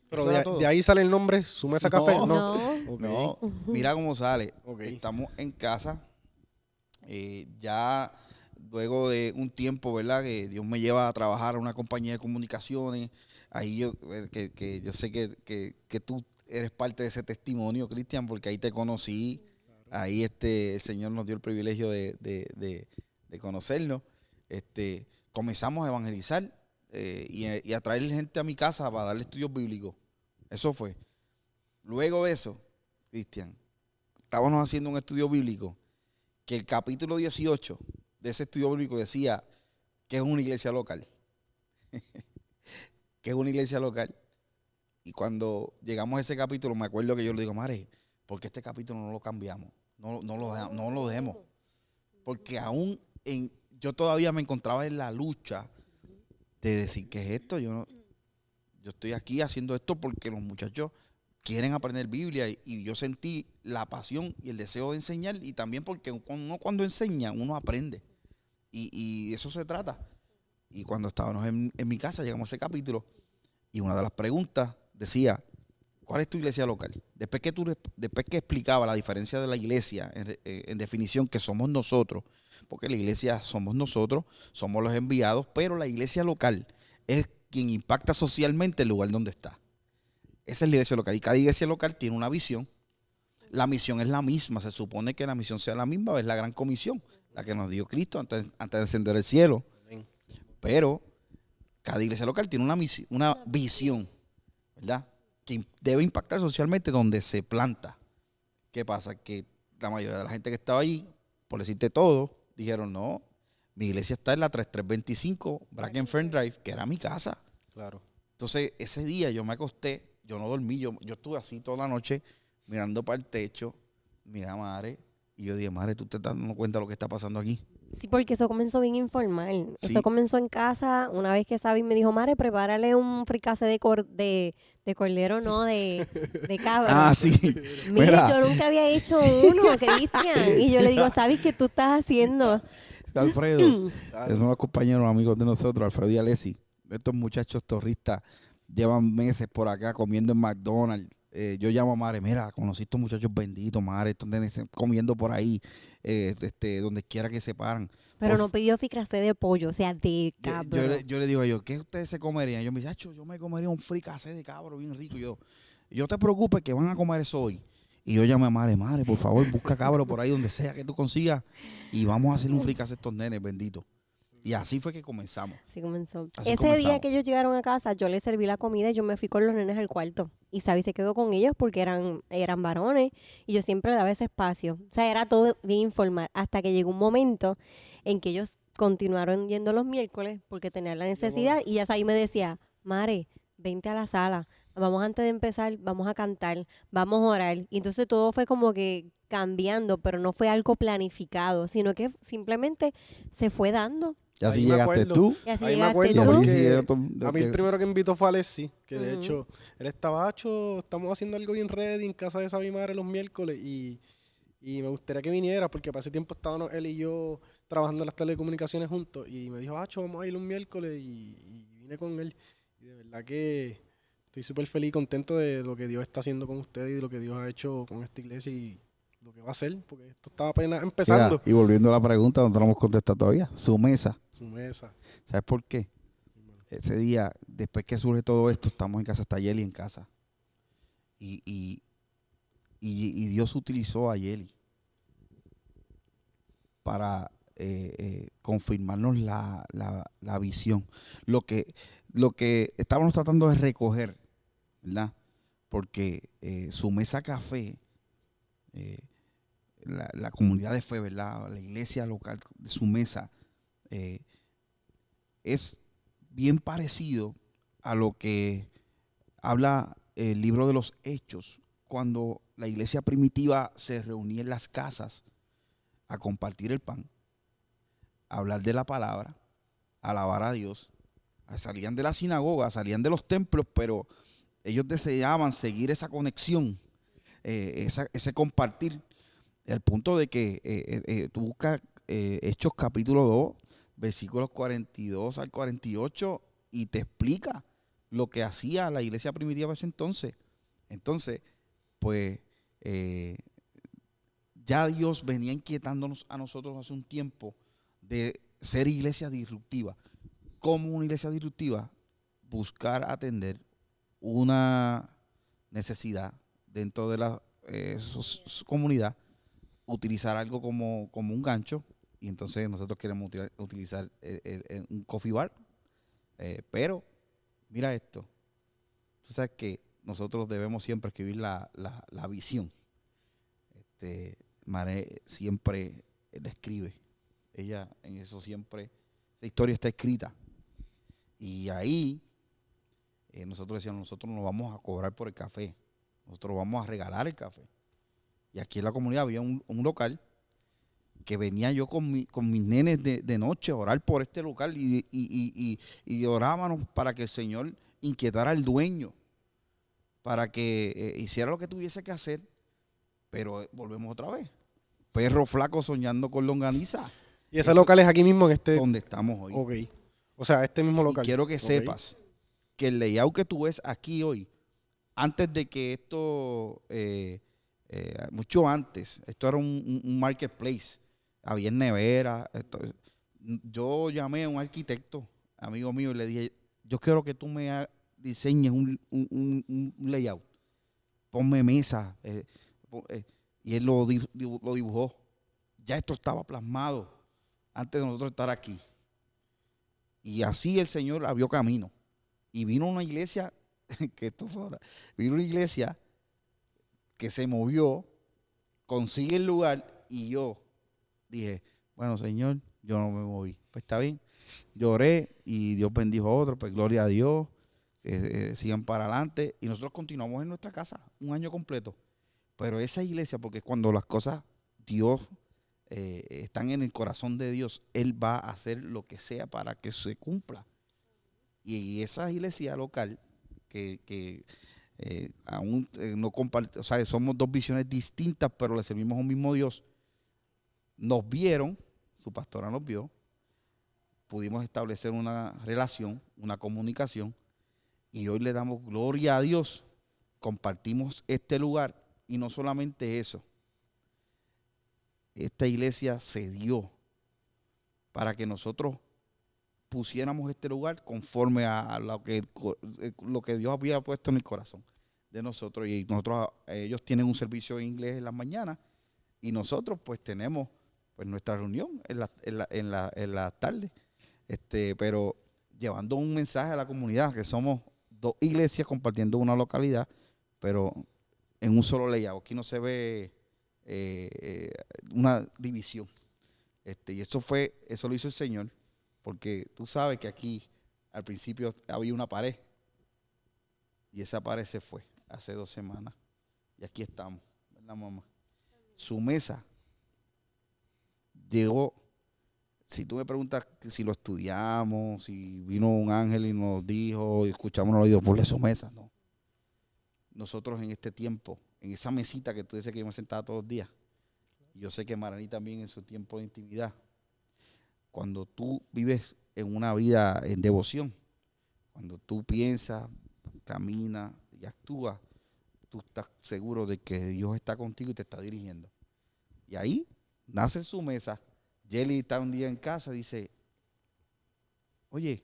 Pero de ahí sale el nombre, Su Mesa Café. No. Okay. No, mira cómo sale. Okay. Estamos en casa. Ya luego de un tiempo, ¿verdad? Que Dios me lleva a trabajar en una compañía de comunicaciones. Ahí yo sé que tú eres parte de ese testimonio, Cristian, porque ahí te conocí. Ahí el Señor nos dio el privilegio de conocernos. Comenzamos a evangelizar y a traer gente a mi casa para darle estudios bíblicos. Eso fue. Luego de eso, Cristian, estábamos haciendo un estudio bíblico que el capítulo 18 de ese estudio bíblico decía que es una iglesia local. Que es una iglesia local. Y cuando llegamos a ese capítulo, me acuerdo que yo le digo, Mare, ¿por qué este capítulo no lo cambiamos? no lo demos. Porque aún yo todavía me encontraba en la lucha de decir, ¿qué es esto? Yo estoy aquí haciendo esto porque los muchachos quieren aprender Biblia y yo sentí la pasión y el deseo de enseñar y también porque uno cuando enseña, uno aprende. Y de eso se trata. Y cuando estábamos en mi casa, llegamos a ese capítulo y una de las preguntas decía, ¿cuál es tu iglesia local? Después que explicaba la diferencia de la iglesia en definición que somos nosotros, porque la iglesia somos nosotros, somos los enviados, pero la iglesia local es quien impacta socialmente el lugar donde está. Esa es la iglesia local y cada iglesia local tiene una visión. La misión es la misma, se supone que la misión sea la misma, es la gran comisión, la que nos dio Cristo antes de ascender al cielo. Pero cada iglesia local tiene una visión, ¿verdad? Que debe impactar socialmente donde se planta. ¿Qué pasa? Que la mayoría de la gente que estaba ahí, por decirte todo, dijeron, no, mi iglesia está en la 3325 Brackenfern Drive, que era mi casa. Claro. Entonces, ese día yo me acosté, yo no dormí, yo estuve así toda la noche mirando para el techo, mira, madre, y yo dije, madre, ¿tú te estás dando cuenta de lo que está pasando aquí? Sí, porque eso comenzó bien informal. Sí. Eso comenzó en casa, una vez que Sabi me dijo, Mare, prepárale un fricase de cordero, no, de cabra. Ah, sí. Mira, yo nunca había hecho uno, Cristian. Y yo le digo, ¿sabes qué tú estás haciendo? Alfredo, son los compañeros, amigos de nosotros, Alfredo y Alessi. Estos muchachos torristas llevan meses por acá comiendo en McDonald's. Yo llamo a Mare, mira, conocí a estos muchachos benditos, Mare, estos nenes comiendo por ahí, donde quiera que se paran. Pero no pidió fricase de pollo, o sea, de cabro. Yo le digo a ellos, ¿qué ustedes se comerían? Yo me dice, yo me comería un fricase de cabro bien rico. Yo te preocupes que van a comer eso hoy. Y yo llamé a Mare, por favor, busca cabro por ahí donde sea que tú consigas y vamos a hacer un fricase a estos nenes benditos. Y así fue que comenzamos. Así comenzó. Así Ese comenzamos. día que ellos llegaron a casa, yo les serví la comida y yo me fui con los nenes al cuarto. Y Sabi se quedó con ellos porque eran varones y yo siempre le daba ese espacio. O sea, era todo bien informal. Hasta que llegó un momento en que ellos continuaron yendo los miércoles porque tenían la necesidad y ya Sabi me decía, Mare, vente a la sala. Vamos antes de empezar, vamos a cantar, vamos a orar. Y entonces todo fue como que cambiando, pero no fue algo planificado, sino que simplemente se fue dando. Y así llegaste tú. Y así Ahí me llegaste acuerdo tú. porque a mí el primero que invitó fue Alessi, que de hecho él estaba, estamos haciendo algo bien ready en casa de Sabi Madre los miércoles y me gustaría que viniera porque para ese tiempo estábamos él y yo trabajando en las telecomunicaciones juntos y me dijo, vamos a ir un miércoles y vine con él y de verdad que estoy súper feliz y contento de lo que Dios está haciendo con ustedes y de lo que Dios ha hecho con esta iglesia y lo que va a hacer, porque esto estaba apenas empezando. Mira, y volviendo a la pregunta, no te la hemos contestado todavía. Su mesa. ¿Sabes por qué? Ese día, después que surge todo esto, estamos en casa, está Yeli en casa. Y Dios utilizó a Yeli para confirmarnos la visión. Lo que estábamos tratando de recoger, ¿verdad? Porque su mesa café, la comunidad de fe, ¿verdad? La iglesia local de su mesa, es bien parecido a lo que habla el libro de los Hechos, cuando la iglesia primitiva se reunía en las casas a compartir el pan, a hablar de la palabra, a alabar a Dios. Salían de la sinagoga, salían de los templos, pero ellos deseaban seguir esa conexión, ese compartir, al punto de que tú buscas Hechos capítulo 2, versículos 42 al 48, y te explica lo que hacía la iglesia primitiva ese entonces. Entonces, pues, ya Dios venía inquietándonos a nosotros hace un tiempo de ser iglesia disruptiva. ¿Cómo una iglesia disruptiva? Buscar atender una necesidad dentro de la comunidad, utilizar algo como un gancho. Y entonces nosotros queremos utilizar un coffee bar. Pero, mira esto. Tú sabes que nosotros debemos siempre escribir la visión. Mare siempre describe. Ella en eso siempre, esa historia está escrita. Y ahí nosotros decíamos, nosotros no vamos a cobrar por el café. Nosotros vamos a regalar el café. Y aquí en la comunidad había un local que venía yo con mis nenes de noche a orar por este local y orábamos para que el Señor inquietara al dueño, para que hiciera lo que tuviese que hacer. Pero volvemos otra vez. Perro flaco soñando con longaniza. ¿Y ese local es aquí mismo en donde estamos hoy? Ok. O sea, este mismo local. Y quiero que sepas que el layout que tú ves aquí hoy, antes de que esto, mucho antes, esto era un marketplace. Había nevera. Yo llamé a un arquitecto, amigo mío, y le dije, yo quiero que tú me diseñes un layout. Ponme mesa. Y él lo dibujó. Ya esto estaba plasmado antes de nosotros estar aquí. Y así el Señor abrió camino. Y vino una iglesia, vino una iglesia que se movió, consigue el lugar, y yo dije, bueno, Señor, yo no me moví. Pues está bien. Lloré y Dios bendijo a otro, pues gloria a Dios, sigan para adelante. Y nosotros continuamos en nuestra casa un año completo. Pero esa iglesia, porque cuando las cosas, Dios, están en el corazón de Dios, Él va a hacer lo que sea para que se cumpla. Y esa iglesia local, que aún no comparte, o sea, somos dos visiones distintas, pero le servimos a un mismo Dios, nos vieron, su pastora nos vio, pudimos establecer una relación, una comunicación, y hoy le damos gloria a Dios, compartimos este lugar. Y no solamente eso, esta iglesia se dio para que nosotros pusiéramos este lugar conforme a lo que Dios había puesto en el corazón de nosotros. Y nosotros, ellos tienen un servicio en inglés en las mañanas y nosotros pues tenemos pues nuestra reunión en la tarde. Pero llevando un mensaje a la comunidad, que somos dos iglesias compartiendo una localidad, pero en un solo layout. Aquí no se ve una división. Y eso lo hizo el Señor, porque tú sabes que aquí al principio había una pared y esa pared se fue hace 2 semanas y aquí estamos, ¿verdad, mamá? Su mesa llegó. Si tú me preguntas si lo estudiamos, si vino un ángel y nos dijo y escuchamos el oído, ponle su mesa, no. Nosotros en este tiempo, en esa mesita que tú dices que íbamos sentada todos los días, y yo sé que Maraní también en su tiempo de intimidad, cuando tú vives en una vida en devoción, cuando tú piensas, caminas y actúas, tú estás seguro de que Dios está contigo y te está dirigiendo. Y ahí nace su mesa. Jelly está un día en casa y dice, oye,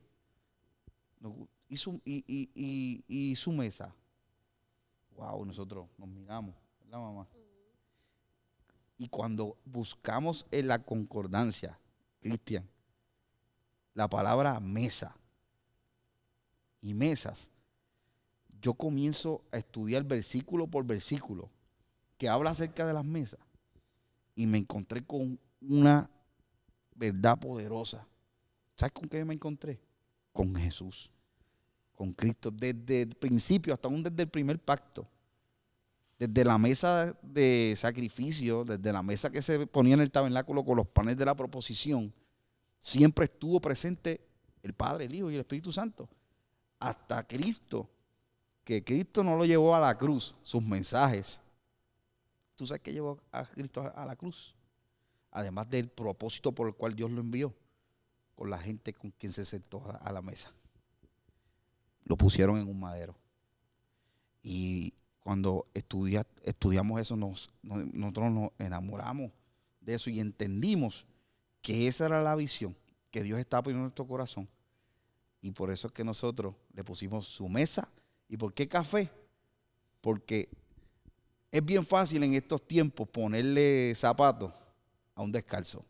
y su mesa. Wow, nosotros nos miramos, ¿verdad, mamá? Y cuando buscamos en la concordancia, Cristian, la palabra mesa y mesas, yo comienzo a estudiar versículo por versículo que habla acerca de las mesas y me encontré con una verdad poderosa. ¿Sabes con qué me encontré? Con Jesús, con Cristo, desde el principio hasta desde el primer pacto. Desde la mesa de sacrificio, desde la mesa que se ponía en el tabernáculo con los panes de la proposición, siempre estuvo presente el Padre, el Hijo y el Espíritu Santo. Hasta Cristo, que Cristo no lo llevó a la cruz, sus mensajes. ¿Tú sabes qué llevó a Cristo a la cruz? Además del propósito por el cual Dios lo envió, con la gente con quien se sentó a la mesa. Lo pusieron en un madero. Y cuando estudiamos eso, nosotros nos enamoramos de eso y entendimos que esa era la visión que Dios estaba poniendo en nuestro corazón. Y por eso es que nosotros le pusimos su mesa. ¿Y por qué café? Porque es bien fácil en estos tiempos ponerle zapatos a un descalzo.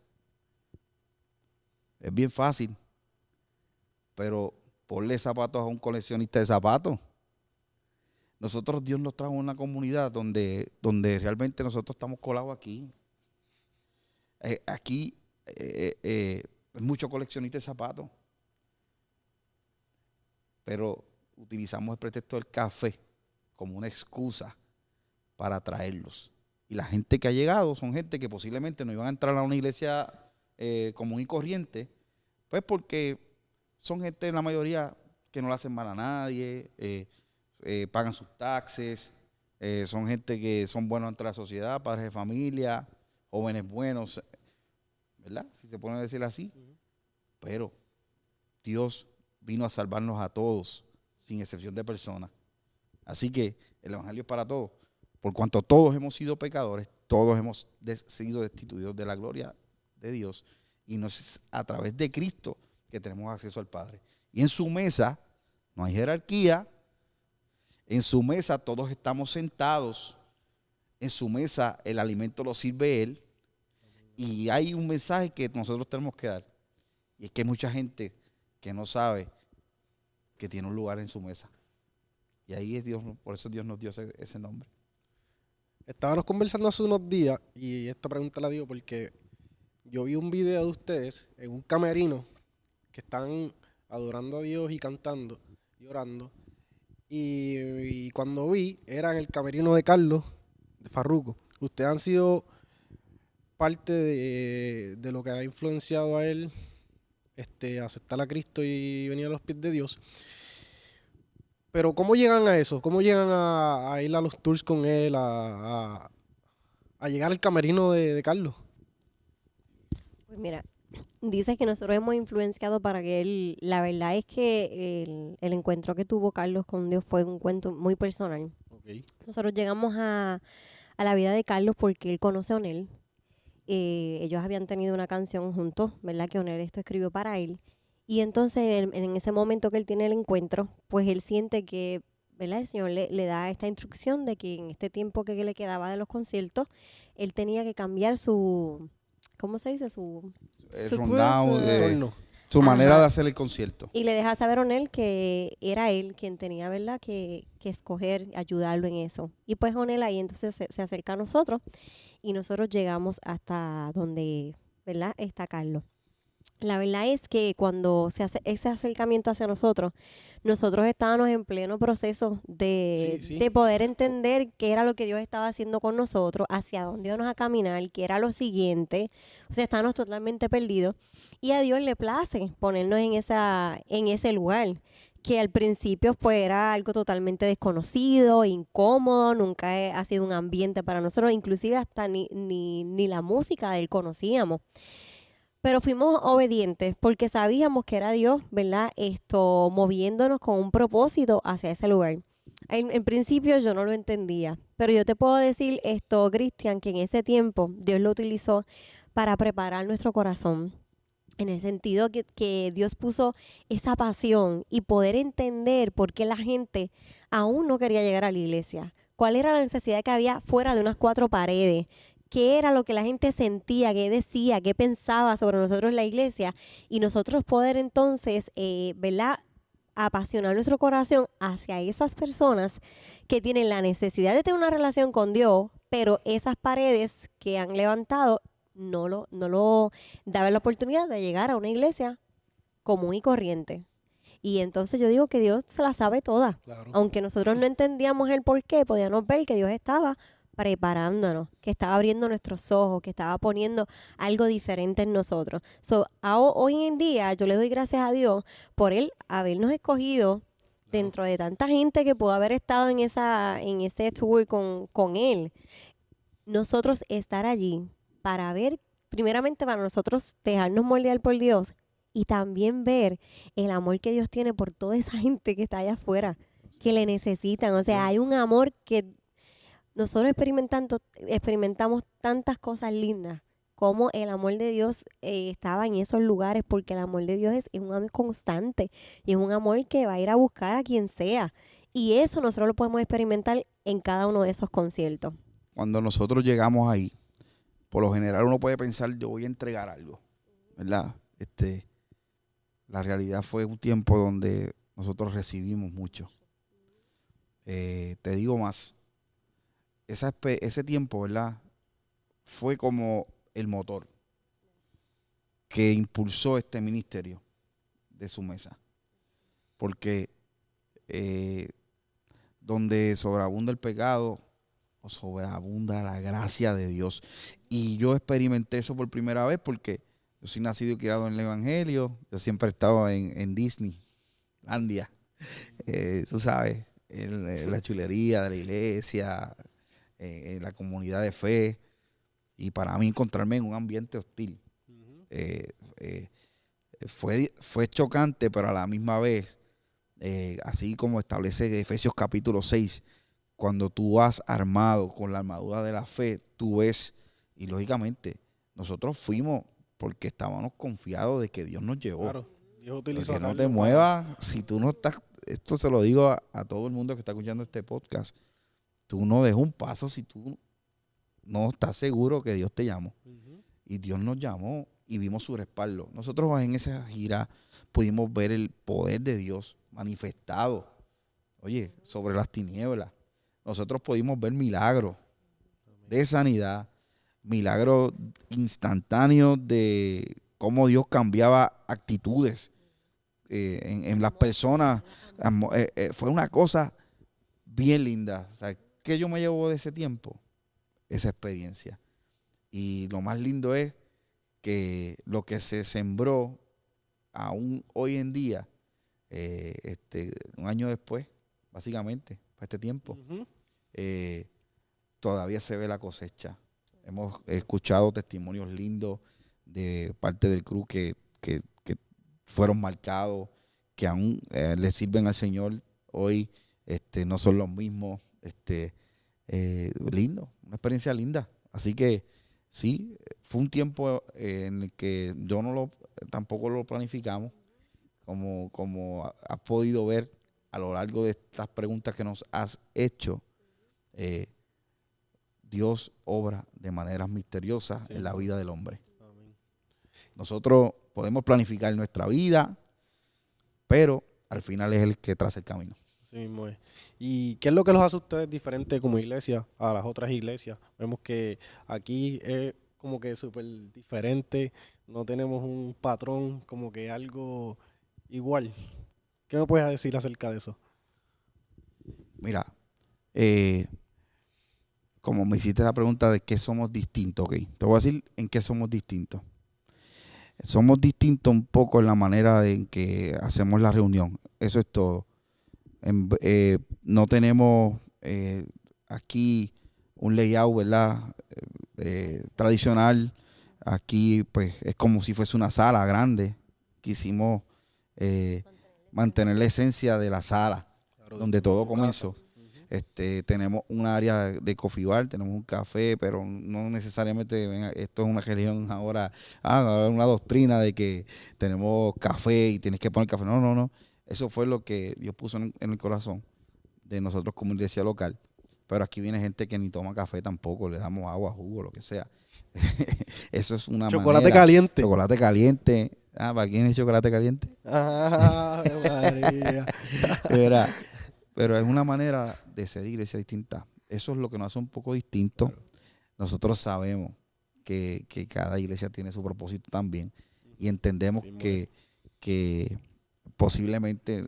Es bien fácil. Pero ponle zapatos a un coleccionista de zapatos. Nosotros, Dios nos trajo a una comunidad donde realmente nosotros estamos colados aquí. Aquí hay muchos coleccionistas de zapatos. Pero utilizamos el pretexto del café como una excusa para traerlos. Y la gente que ha llegado son gente que posiblemente no iban a entrar a una iglesia común y corriente, pues porque son gente, la mayoría, que no le hacen mal a nadie, pagan sus taxes, son gente que son buenos ante la sociedad, padres de familia, jóvenes buenos, ¿verdad? Si se puede decir así. Pero Dios vino a salvarnos a todos, sin excepción de personas. Así que el evangelio es para todos. Por cuanto todos hemos sido pecadores, todos hemos sido destituidos de la gloria de Dios. Y no es a través de Cristo que tenemos acceso al Padre. Y en su mesa no hay jerarquía. En su mesa todos estamos sentados. En su mesa el alimento lo sirve Él. Y hay un mensaje que nosotros tenemos que dar. Y es que hay mucha gente que no sabe que tiene un lugar en su mesa. Y ahí es Dios, por eso Dios nos dio ese nombre. Estábamos conversando hace unos días y esta pregunta la digo porque yo vi un video de ustedes en un camerino que están adorando a Dios y cantando y orando. Y cuando vi, era en el camerino de Carlos, de Farruko. Ustedes han sido parte de lo que ha influenciado a él aceptar a Cristo y venir a los pies de Dios. Pero ¿cómo llegan a eso? ¿Cómo llegan a ir a los tours con él, a llegar al camerino de Carlos? Pues mira, dices que nosotros hemos influenciado para que él, la verdad es que el encuentro que tuvo Carlos con Dios fue un encuentro muy personal. Okay. Nosotros llegamos a la vida de Carlos porque él conoce a Onel. Ellos habían tenido una canción juntos, ¿verdad? Que Onel esto escribió para él. Y entonces en ese momento que él tiene el encuentro, pues él siente que, ¿verdad? El Señor le da esta instrucción de que en este tiempo que le quedaba de los conciertos, él tenía que cambiar su, ¿cómo se dice? Su rundown, su manera de hacer el concierto. Y le deja saber a Onel que era él quien tenía, ¿verdad? Que escoger, ayudarlo en eso. Y pues Onel ahí entonces se acerca a nosotros y nosotros llegamos hasta donde, ¿verdad? Está Carlos. La verdad es que cuando se hace ese acercamiento hacia nosotros estábamos en pleno proceso de poder entender qué era lo que Dios estaba haciendo con nosotros, hacia dónde íbamos a caminar, qué era lo siguiente. O sea, estábamos totalmente perdidos. Y a Dios le place ponernos en ese lugar, que al principio pues era algo totalmente desconocido, incómodo, nunca ha sido un ambiente para nosotros, inclusive hasta ni la música de él conocíamos. Pero fuimos obedientes porque sabíamos que era Dios, ¿verdad? Moviéndonos con un propósito hacia ese lugar. En principio yo no lo entendía, pero yo te puedo decir Cristian, que en ese tiempo Dios lo utilizó para preparar nuestro corazón. En el sentido que Dios puso esa pasión y poder entender por qué la gente aún no quería llegar a la iglesia. ¿Cuál era la necesidad que había fuera de unas 4 paredes? ¿Qué era lo que la gente sentía, qué decía, qué pensaba sobre nosotros en la iglesia? Y nosotros poder entonces, ¿verdad?, apasionar nuestro corazón hacia esas personas que tienen la necesidad de tener una relación con Dios, pero esas paredes que han levantado no lo daban la oportunidad de llegar a una iglesia común y corriente. Y entonces yo digo que Dios se la sabe toda. Claro. Aunque nosotros no entendíamos el por qué, podíamos ver que Dios estaba preparándonos, que estaba abriendo nuestros ojos, que estaba poniendo algo diferente en nosotros. Hoy en día yo le doy gracias a Dios por Él habernos escogido dentro de tanta gente que pudo haber estado en ese tour con Él. Nosotros estar allí para ver, primeramente para nosotros dejarnos moldear por Dios y también ver el amor que Dios tiene por toda esa gente que está allá afuera, que le necesitan. O sea, hay un amor que nosotros experimentamos tantas cosas lindas, como el amor de Dios estaba en esos lugares, porque el amor de Dios es un amor constante y es un amor que va a ir a buscar a quien sea. Y eso nosotros lo podemos experimentar en cada uno de esos conciertos. Cuando nosotros llegamos ahí, por lo general uno puede pensar, yo voy a entregar algo, ¿verdad? La realidad fue un tiempo donde nosotros recibimos mucho. Te digo más. Ese tiempo, ¿verdad?, fue como el motor que impulsó este ministerio de su mesa. Porque donde sobreabunda el pecado, o sobreabunda la gracia de Dios. Y yo experimenté eso por primera vez porque yo soy nacido y criado en el Evangelio. Yo siempre he estado en Disneylandia. Tú sabes, en la chulería de la iglesia, en la comunidad de fe. Y para mí encontrarme en un ambiente hostil fue chocante, pero a la misma vez, así como establece Efesios capítulo 6, cuando tú vas armado con la armadura de la fe, tú ves, y lógicamente, nosotros fuimos porque estábamos confiados de que Dios nos llevó. Claro, Dios utilizó que no te muevas, si tú no estás, esto se lo digo a todo el mundo que está escuchando este podcast, tú no des un paso si tú no estás seguro que Dios te llamó. Y Dios nos llamó y vimos su respaldo. Nosotros en esa gira pudimos ver el poder de Dios manifestado, oye, sobre las tinieblas. Nosotros pudimos ver milagros de sanidad, milagros instantáneos de cómo Dios cambiaba actitudes en las personas. Fue una cosa bien linda. O sea, ¿qué yo me llevo de ese tiempo? Esa experiencia. Y lo más lindo es que lo que se sembró aún hoy en día, un año después, básicamente, para este tiempo, todavía se ve la cosecha. Hemos escuchado testimonios lindos de parte del crew que fueron marcados, que aún le sirven al Señor hoy, no son los mismos. Lindo, una experiencia linda. Así que sí, fue un tiempo en el que yo tampoco lo planificamos, como has podido ver a lo largo de estas preguntas que nos has hecho. Dios obra de maneras misteriosas en la vida del hombre. Amén. Nosotros podemos planificar nuestra vida, pero al final es el que traza el camino. Sí mismo es. ¿Y qué es lo que los hace a ustedes diferentes como iglesia a las otras iglesias? Vemos que aquí es como que súper diferente, no tenemos un patrón, como que algo igual. ¿Qué me puedes decir acerca de eso? Mira, como me hiciste la pregunta de qué somos distintos, okay, te voy a decir en qué somos distintos. Somos distintos un poco en la manera en que hacemos la reunión. Eso es todo. No tenemos aquí un layout, ¿verdad? Tradicional. Aquí pues es como si fuese una sala grande. Quisimos mantener la esencia de la sala, claro, donde todo comenzó. Tenemos un área de coffee bar, tenemos un café, pero no necesariamente esto es una religión ahora, una doctrina de que tenemos café y tienes que poner café. No. Eso fue lo que Dios puso en el corazón de nosotros como iglesia local. Pero aquí viene gente que ni toma café tampoco, le damos agua, jugo, lo que sea. Eso es una chocolate caliente. Chocolate caliente. ¿Para quién es chocolate caliente? María. Pero es una manera de ser iglesia distinta. Eso es lo que nos hace un poco distinto. Nosotros sabemos que cada iglesia tiene su propósito también. Y entendemos que posiblemente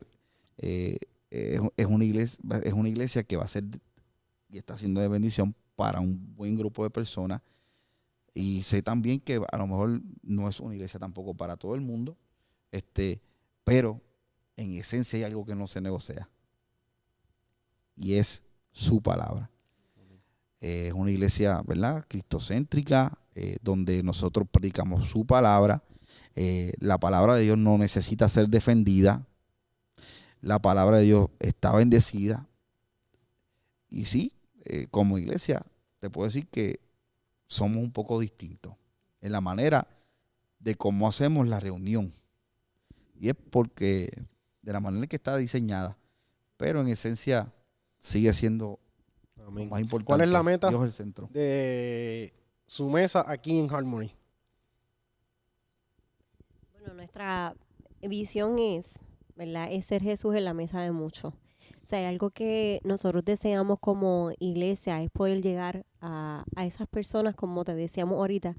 es una iglesia que va a ser y está siendo de bendición para un buen grupo de personas. Y sé también que a lo mejor no es una iglesia tampoco para todo el mundo, pero en esencia hay algo que no se negocia. Y es su palabra. Es una iglesia, ¿verdad?, cristocéntrica, donde nosotros predicamos su palabra. La palabra de Dios no necesita ser defendida. La palabra de Dios está bendecida. Y sí, como iglesia, te puedo decir que somos un poco distintos en la manera de cómo hacemos la reunión. Y es porque de la manera en que está diseñada, pero en esencia sigue siendo lo más importante. ¿Cuál es la meta Dios es el centro de su mesa aquí en Harmony? Bueno, nuestra visión es, ¿verdad?, es ser Jesús en la mesa de muchos. O sea, hay algo que nosotros deseamos como iglesia, es poder llegar a esas personas, como te decíamos ahorita,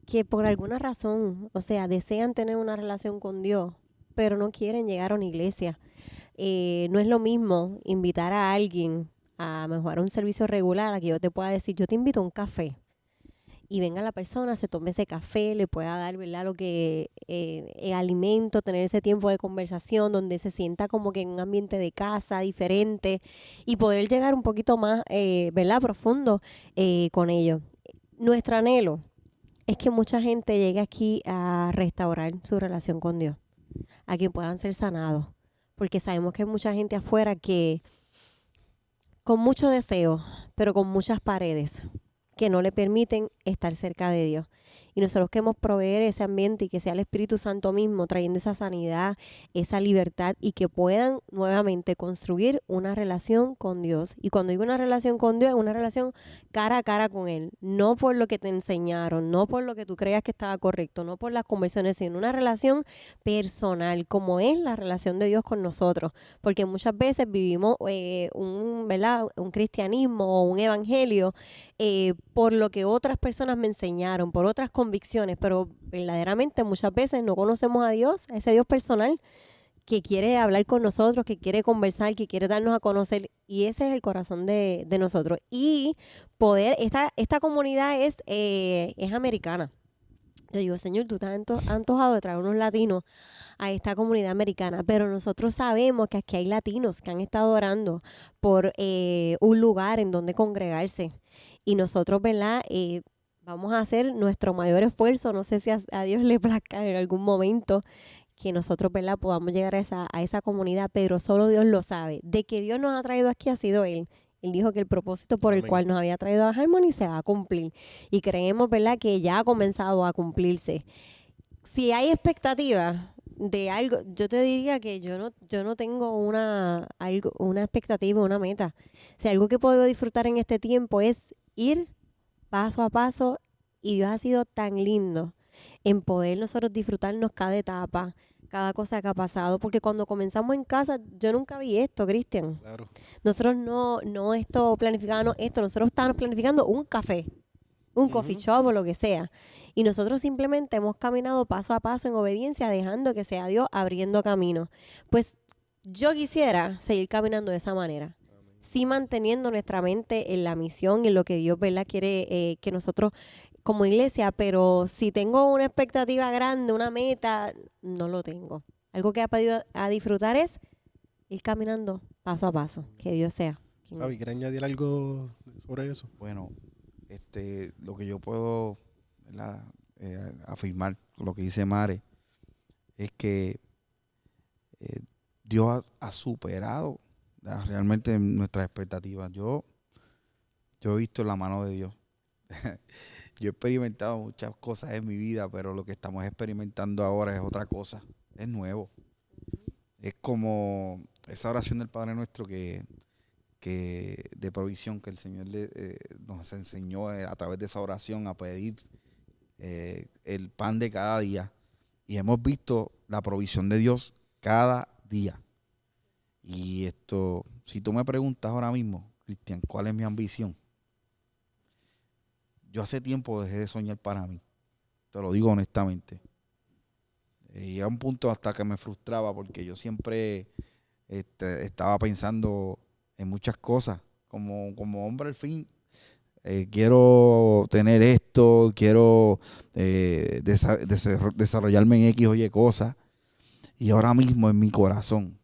que por alguna razón, o sea, desean tener una relación con Dios, pero no quieren llegar a una iglesia. No es lo mismo invitar a alguien a mejor un servicio regular, a que yo te pueda decir, yo te invito a un café. Y venga la persona, se tome ese café, le pueda dar, ¿verdad?, lo que alimento, tener ese tiempo de conversación donde se sienta como que en un ambiente de casa diferente y poder llegar un poquito más, ¿verdad?, profundo con ellos. Nuestro anhelo es que mucha gente llegue aquí a restaurar su relación con Dios, a que puedan ser sanados, porque sabemos que hay mucha gente afuera que con mucho deseo, pero con muchas paredes que no le permiten estar cerca de Dios. Y nosotros queremos proveer ese ambiente y que sea el Espíritu Santo mismo trayendo esa sanidad, esa libertad y que puedan nuevamente construir una relación con Dios. Y cuando digo una relación con Dios, es una relación cara a cara con Él. No por lo que te enseñaron, no por lo que tú creas que estaba correcto, no por las conversaciones, sino una relación personal, como es la relación de Dios con nosotros. Porque muchas veces vivimos ¿verdad?, un cristianismo o un evangelio por lo que otras personas me enseñaron, por otras convicciones, pero verdaderamente muchas veces no conocemos a Dios, a ese Dios personal que quiere hablar con nosotros, que quiere conversar, que quiere darnos a conocer, y ese es el corazón de nosotros. Y poder, esta comunidad es americana. Yo digo, Señor, tú te has antojado de traer unos latinos a esta comunidad americana, pero nosotros sabemos que aquí hay latinos que han estado orando por un lugar en donde congregarse. Y nosotros, ¿verdad?, vamos a hacer nuestro mayor esfuerzo. No sé si a Dios le plazca en algún momento que nosotros, ¿verdad?, podamos llegar a esa comunidad, pero solo Dios lo sabe. De que Dios nos ha traído aquí ha sido Él. Él dijo que el propósito por el cual nos había traído a Harmony se va a cumplir. Y creemos, ¿verdad?, que ya ha comenzado a cumplirse. Si hay expectativas de algo, yo te diría que yo no tengo una expectativa, una meta. O sea, algo que puedo disfrutar en este tiempo es ir paso a paso, y Dios ha sido tan lindo en poder nosotros disfrutarnos cada etapa, cada cosa que ha pasado, porque cuando comenzamos en casa, yo nunca vi esto, Cristian. Claro. Nosotros no planificábamos esto, nosotros estábamos planificando un café, un coffee shop o lo que sea. Y nosotros simplemente hemos caminado paso a paso en obediencia, dejando que sea Dios abriendo camino. Pues yo quisiera seguir caminando de esa manera. Sí, manteniendo nuestra mente en la misión y en lo que Dios, ¿verdad?, quiere que nosotros como iglesia, pero si tengo una expectativa grande, una meta, no lo tengo. Algo que he pedido a disfrutar es ir caminando paso a paso, que Dios sea. Sabi, ¿quieres añadir algo sobre eso? Bueno, lo que yo puedo, ¿verdad?, afirmar con lo que dice Mare es que Dios ha superado realmente nuestras expectativas. Yo he visto la mano de Dios. Yo he experimentado muchas cosas en mi vida, pero lo que estamos experimentando ahora es otra cosa, es nuevo. Es como esa oración del Padre Nuestro que de provisión que el Señor nos enseñó a través de esa oración a pedir el pan de cada día. Y hemos visto la provisión de Dios cada día. Y si tú me preguntas ahora mismo, Cristian, ¿cuál es mi ambición? Yo hace tiempo dejé de soñar para mí. Te lo digo honestamente. Y a un punto hasta que me frustraba porque yo siempre estaba pensando en muchas cosas. Como hombre al fin, quiero tener esto, quiero desarrollarme en X o Y cosas. Y ahora mismo en mi corazón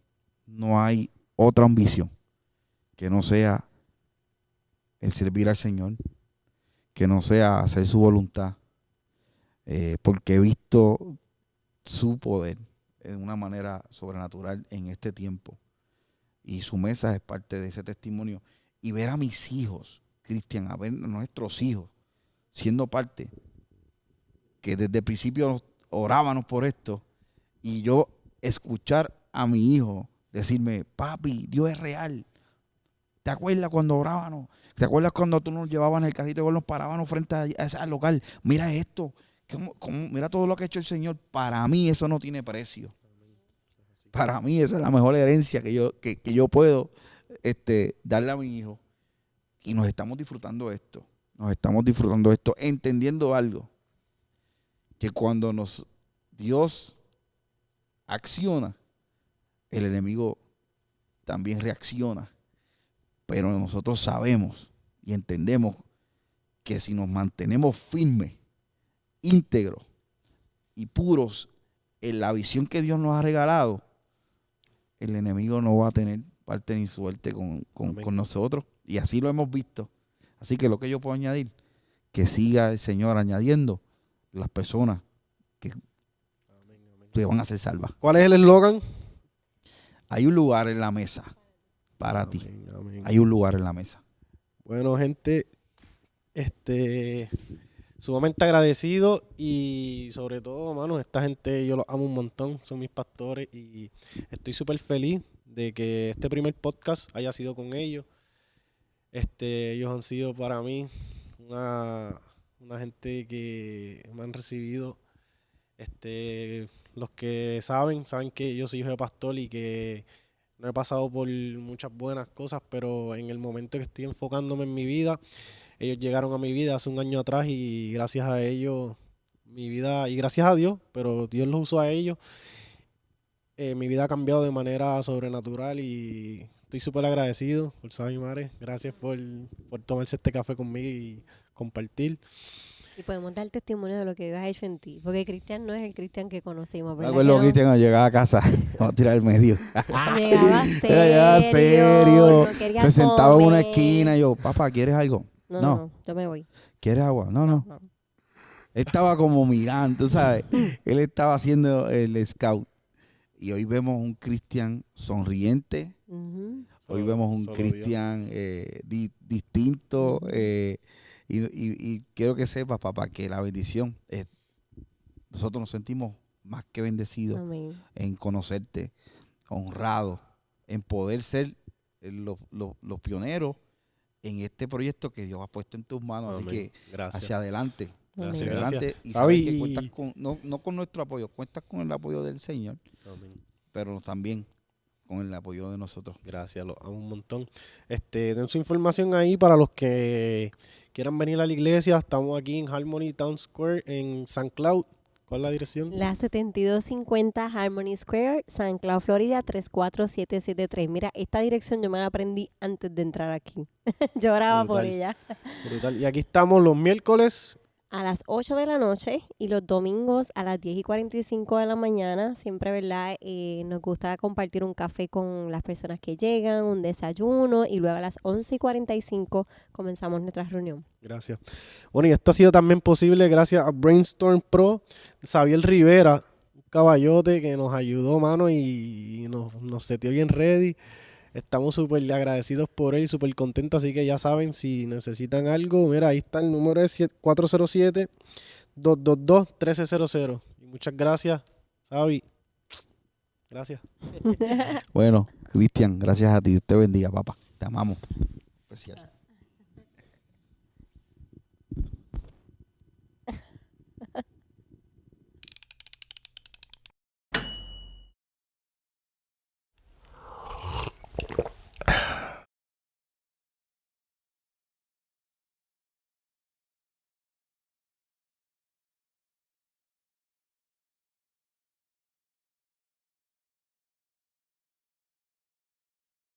no hay otra ambición que no sea el servir al Señor, que no sea hacer su voluntad, porque he visto su poder de una manera sobrenatural en este tiempo. Y su mesa es parte de ese testimonio. Y ver a mis hijos, Cristian, a ver a nuestros hijos siendo parte, que desde el principio orábamos por esto, y yo escuchar a mi hijo decirme, papi, Dios es real. ¿Te acuerdas cuando orábamos? ¿Te acuerdas cuando tú nos llevabas en el carrito y nos parábamos frente a ese local? Mira esto, mira todo lo que ha hecho el Señor. Para mí eso no tiene precio. Para mí esa es la mejor herencia que yo puedo darle a mi hijo. Y nos estamos disfrutando esto. Entendiendo algo. Que cuando Dios acciona, el enemigo también reacciona. Pero nosotros sabemos y entendemos que si nos mantenemos firmes, íntegros y puros en la visión que Dios nos ha regalado, el enemigo no va a tener parte ni suerte con nosotros. Y así lo hemos visto. Así que lo que yo puedo añadir, que siga el Señor añadiendo las personas que van a ser salvas. ¿Cuál es el eslogan? Hay un lugar en la mesa para ti. Hay un lugar en la mesa. Bueno, gente, sumamente agradecido y sobre todo, hermano, esta gente yo los amo un montón, son mis pastores y estoy súper feliz de que este primer podcast haya sido con ellos. Ellos han sido para mí una gente que me han recibido. Los que saben que yo soy hijo de pastor y que no he pasado por muchas buenas cosas, pero en el momento que estoy enfocándome en mi vida, ellos llegaron a mi vida hace un año atrás y gracias a ellos, mi vida, y gracias a Dios, pero Dios los usó a ellos, mi vida ha cambiado de manera sobrenatural y estoy súper agradecido por Sabi Mare. Gracias por tomarse este café conmigo y compartir. Y podemos dar testimonio de lo que Dios ha hecho en ti. Porque Cristian no es el Cristian que conocimos, ¿verdad? Me acuerdo, Cristian, cuando llegaba a casa, vamos a tirar el medio. Llegaba serio. No se sentaba en una esquina y yo, papá, ¿quieres algo? No, yo me voy. ¿Quieres agua? No. Estaba como mirando, ¿sabes? Él estaba haciendo el scout. Y hoy vemos un Cristian sonriente. Hoy vemos un Cristian distinto. Y quiero que sepas, papá, que la bendición, nosotros nos sentimos más que bendecidos. Amén. En conocerte, honrados, en poder ser los pioneros en este proyecto que Dios ha puesto en tus manos. Amén. Así que gracias. Hacia adelante. Gracias. Adelante. Y sabes que cuentas con, no con nuestro apoyo, cuentas con el apoyo del Señor. Amén. Pero también con el apoyo de nosotros. Gracias, los amo un montón. Den su información ahí para los que quieran venir a la iglesia. Estamos aquí en Harmony Town Square en San Cloud. ¿Cuál es la dirección? La 7250 Harmony Square, San Cloud, Florida, 34773. Mira, esta dirección yo me la aprendí antes de entrar aquí. Yo oraba por ella. Brutal. Y aquí estamos los miércoles a las 8 de la noche y los domingos a las 10:45 de la mañana. Siempre, ¿verdad? Nos gusta compartir un café con las personas que llegan, un desayuno y luego a las 11:45 comenzamos nuestra reunión. Gracias. Bueno, y esto ha sido también posible gracias a Brainstorm Pro, Xavier Rivera, un caballote que nos ayudó, mano, y nos seteó bien ready. Estamos súper agradecidos por él, súper contentos, así que ya saben, si necesitan algo, mira, ahí está el número, es 407-222-1300. Y muchas gracias, Sabi. Gracias. Bueno, Cristian, gracias a ti. Dios te bendiga, papá. Te amamos. Especial.